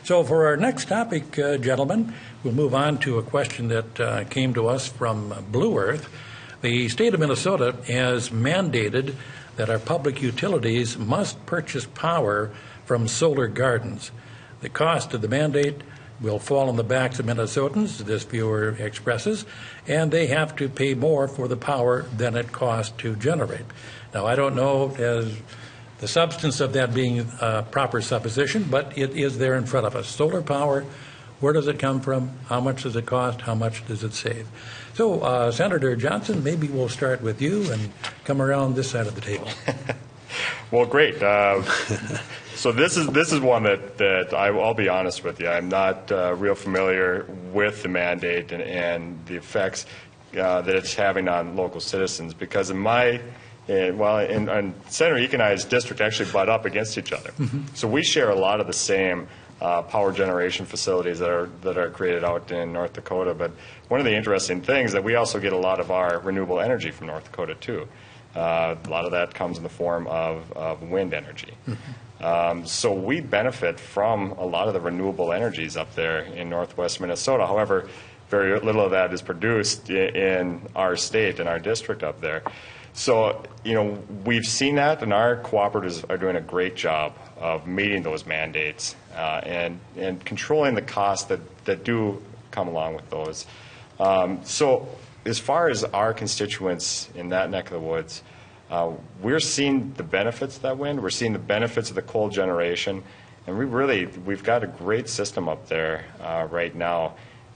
So for our next topic, gentlemen, we'll move on to a question that came to us from Blue Earth. The state of Minnesota has mandated that our public utilities must purchase power from solar gardens. The cost of the mandate will fall on the backs of Minnesotans, this viewer expresses, and they have to pay more for the power than it costs to generate. Now, I don't know as the substance of that being a proper supposition, but it is there in front of us. Solar power, where does it come from? How much does it cost? How much does it save? So, Senator Johnson, maybe we'll start with you and come around this side of the table. Well, great. So this is one that I'll be honest with you. I'm not real familiar with the mandate and the effects that it's having on local citizens, because in Senator Eke and I's district actually butt up against each other. Mm-hmm. So we share a lot of the same power generation facilities that are created out in North Dakota. But one of the interesting things is that we also get a lot of our renewable energy from North Dakota too. A lot of that comes in the form of wind energy. Mm-hmm. So we benefit from a lot of the renewable energies up there in northwest Minnesota. However, very little of that is produced in our state, in our district up there. So, we've seen that, and our cooperatives are doing a great job of meeting those mandates and controlling the costs that do come along with those. So as far as our constituents in that neck of the woods, we're seeing the benefits of that wind. We're seeing the benefits of the coal generation, and we've got a great system up there right now.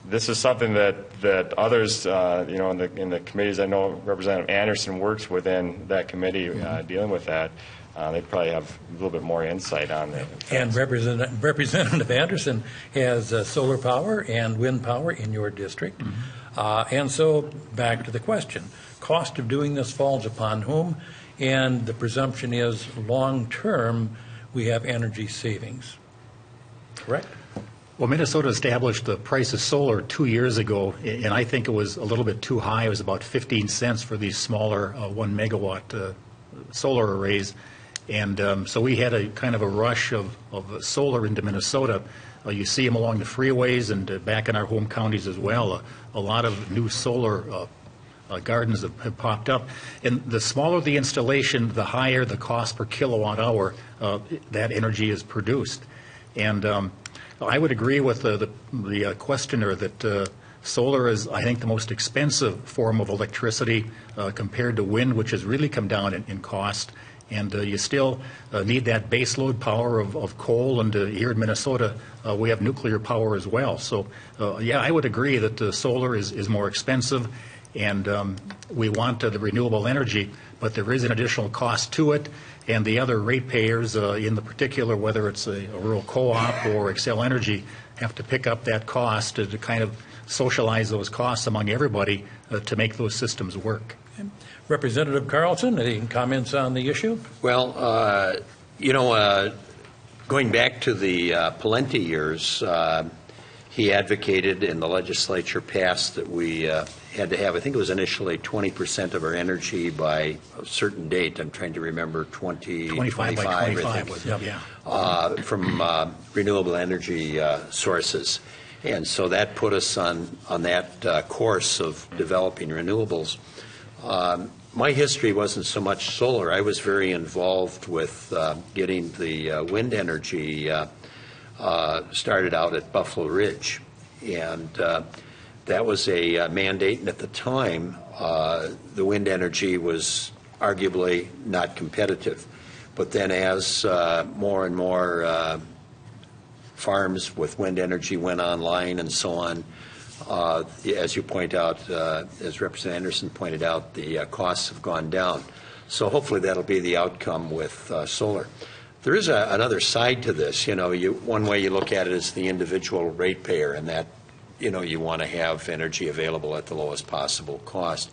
This is something that others, in the committees, I know Representative Anderson works within that committee dealing with that. They'd probably have a little bit more insight on it. And Representative Anderson has solar power and wind power in your district. Mm-hmm. And so back to the question. Cost of doing this falls upon whom? And the presumption is long-term we have energy savings. Correct? Well, Minnesota established the price of solar 2 years ago, and I think it was a little bit too high. It was about 15 cents for these smaller 1 megawatt solar arrays. And so we had a kind of a rush of solar into Minnesota. You see them along the freeways and back in our home counties as well. A lot of new solar gardens have popped up. And the smaller the installation, the higher the cost per kilowatt hour that energy is produced. And I would agree with the questioner that solar is, I think, the most expensive form of electricity compared to wind, which has really come down in cost. And you still need that baseload power of coal, and here in Minnesota we have nuclear power as well. So, yeah, I would agree that solar is more expensive, and we want the renewable energy, but there is an additional cost to it. And the other ratepayers, in the particular, whether it's a rural co-op or Xcel Energy, have to pick up that cost to kind of socialize those costs among everybody to make those systems work. Okay. Representative Carlson, any comments on the issue? Well, going back to the Pawlenty years, he advocated and the legislature passed that we had to have, I think it was initially 20% of our energy by a certain date. I'm trying to remember, 25 by 25, yeah. From renewable energy sources. And so that put us on that course of developing renewables. My history wasn't so much solar. I was very involved with getting the wind energy started out at Buffalo Ridge. And that was a mandate, and at the time, the wind energy was arguably not competitive. But then as more and more farms with wind energy went online and so on, as you point out, as Representative Anderson pointed out, the costs have gone down. So hopefully that'll be the outcome with solar. There is another side to this. One way you look at it is the individual ratepayer, and that you want to have energy available at the lowest possible cost.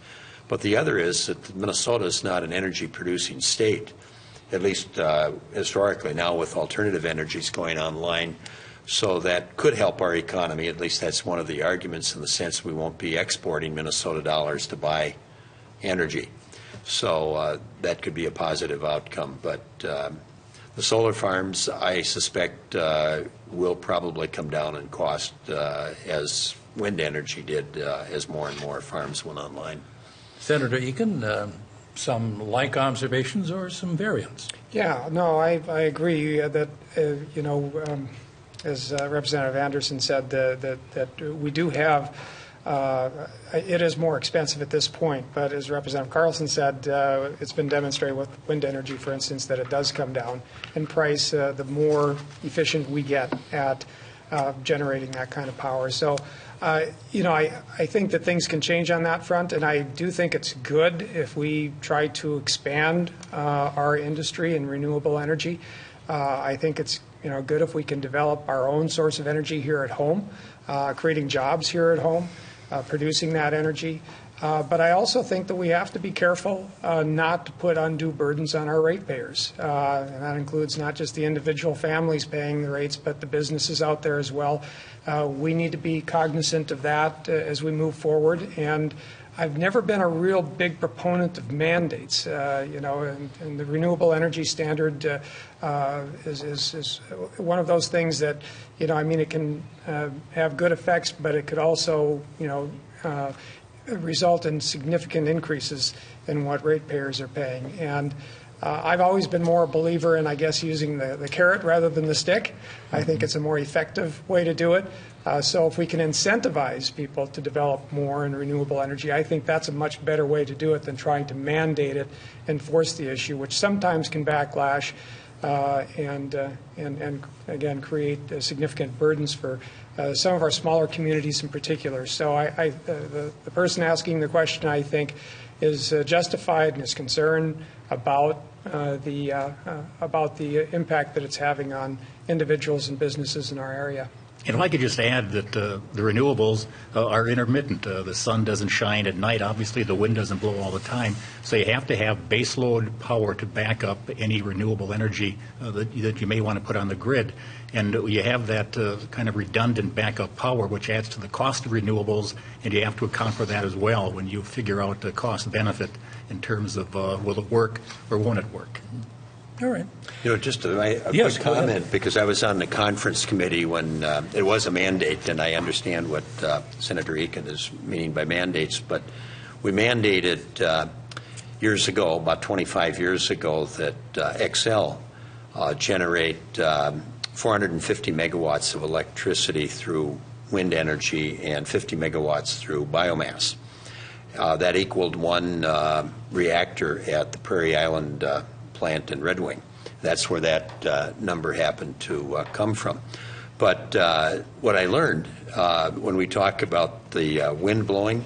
But the other is that Minnesota is not an energy producing state, at least historically. Now with alternative energies going online, so that could help our economy. At least that's one of the arguments, in the sense we won't be exporting Minnesota dollars to buy energy. So that could be a positive outcome. But The solar farms, I suspect, will probably come down in cost as wind energy did as more and more farms went online. Senator Eakin, some like observations or some variants? Yeah, no, I agree that, as Representative Anderson said, that we do have, it is more expensive at this point, but as Representative Carlson said, it's been demonstrated with wind energy, for instance, that it does come down in price the more efficient we get at generating that kind of power. So, I think that things can change on that front, and I do think it's good if we try to expand our industry in renewable energy. I think it's good if we can develop our own source of energy here at home, creating jobs here at home, producing that energy. But I also think that we have to be careful not to put undue burdens on our ratepayers. And that includes not just the individual families paying the rates, but the businesses out there as well. We need to be cognizant of that as we move forward. And I've never been a real big proponent of mandates. And the renewable energy standard is one of those things that, it can have good effects, but it could also, result in significant increases in what ratepayers are paying. And I've always been more a believer in, I guess, using the carrot rather than the stick. I think it's a more effective way to do it. So if we can incentivize people to develop more in renewable energy, I think that's a much better way to do it than trying to mandate it and force the issue, which sometimes can backlash and again create significant burdens for some of our smaller communities in particular. So the person asking the question, I think, is justified in his concern about the impact that it's having on individuals and businesses in our area. And if I could just add that the renewables are intermittent. The sun doesn't shine at night. Obviously, the wind doesn't blow all the time. So you have to have baseload power to back up any renewable energy that you may want to put on the grid. And you have that kind of redundant backup power, which adds to the cost of renewables, and you have to account for that as well when you figure out the cost benefit in terms of will it work or won't it work. All right. Just a Yes, quick go ahead. comment, because I was on the conference committee when it was a mandate, and I understand what Senator Eakin is meaning by mandates, but we mandated years ago, about 25 years ago, that Xcel generate 450 megawatts of electricity through wind energy and 50 megawatts through biomass. That equaled one reactor at the Prairie Island plant in Red Wing. That's where that number happened to come from. But what I learned when we talk about the wind blowing,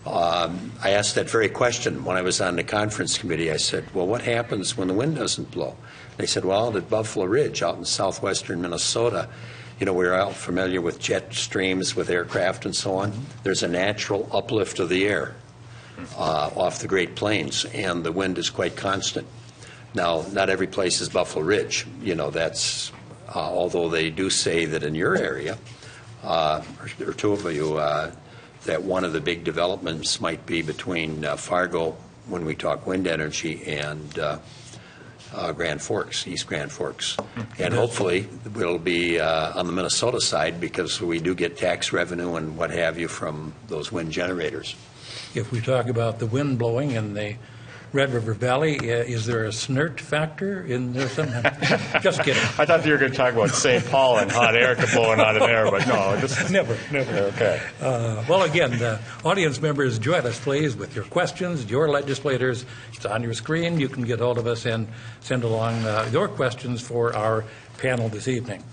I asked that very question when I was on the conference committee. I said, well, what happens when the wind doesn't blow? They said, well, at Buffalo Ridge out in southwestern Minnesota, we're all familiar with jet streams with aircraft and so on. There's a natural uplift of the air off the Great Plains, and the wind is quite constant. Now, not every place is Buffalo Ridge. That's, although they do say that in your area, or two of you, that one of the big developments might be between Fargo, when we talk wind energy, and Grand Forks, East Grand Forks. And hopefully it'll be on the Minnesota side, because we do get tax revenue and what have you from those wind generators. If we talk about the wind blowing in the Red River Valley, is there a snert factor in there somehow? Just kidding. I thought you were going to talk about St. Paul and hot air blowing out of there, but no. Never. Okay. Well, again, audience members, join us, please, with your questions, your legislators. It's on your screen. You can get hold of us and send along your questions for our panel this evening.